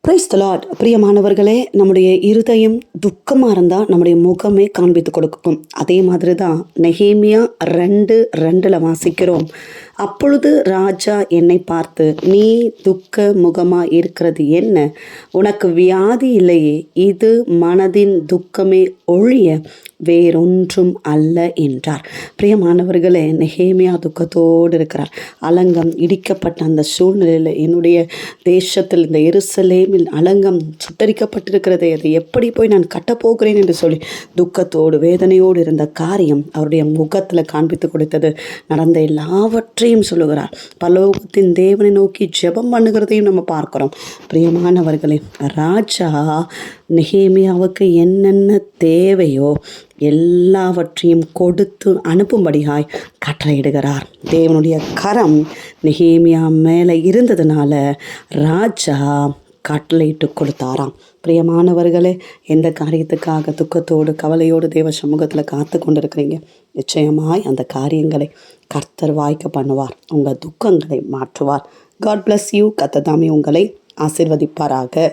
Praise the Lord. பிரியமானவர்களே, நம்முடைய இருதயம் துக்கமாக இருந்தால் நம்முடைய முகமே காண்பித்து கொடுக்கும். அதே மாதிரி தான் நெகேமியா 2:2 வாசிக்கிறோம். அப்பொழுது ராஜா என்னை பார்த்து, நீ துக்க முகமாக இருக்கிறது என்ன? உனக்கு வியாதி இல்லையே, இது மனதின் துக்கமே ஒழிய வேறொன்றும் அல்ல என்றார். பிரியமானவர்களே, நெகேமியா துக்கத்தோடு இருக்கிறார். அலங்கம் இடிக்கப்பட்ட அந்த சூழ்நிலையில், என்னுடைய தேசத்தில் இந்த எருசலேமில் அலங்கம் சுட்டரிக்கப்பட்டிருக்கிறதே, அதை எப்படி போய் நான் கட்டப்போகிறேன் என்று சொல்லி துக்கத்தோடு வேதனையோடு இருந்த காரியம் அவருடைய முகத்தில் காண்பித்து கொடுத்தது. நடந்த எல்லாவற்றையும் சொல்லுகிறார். பரலோகத்தின் தேவனை நோக்கி ஜெபம் பண்ணுகிறதையும் நம்ம பார்க்கிறோம். பிரியமானவர்களே, ராஜா நெகேமியாவுக்கு என்னென்ன தேவையோ எல்லாவற்றையும் கொடுத்து அனுப்பும்படியாய் கட்டளையிடுகிறார். தேவனுடைய கரம் நெகேமியா மேலே இருந்ததுனால ராஜா கட்டளையிட்டு கொடுத்தாராம். பிரியமானவர்களே, எந்த காரியத்துக்காக துக்கத்தோடு கவலையோடு தேவ சமூகத்தில் காத்து கொண்டிருக்கிறீங்க, நிச்சயமாய் அந்த காரியங்களை கர்த்தர் வாய்க்க பண்ணுவார். உங்கள் துக்கங்களை மாற்றுவார். God bless you. கர்த்தர் தாமே உங்களை ஆசீர்வதிப்பாராக.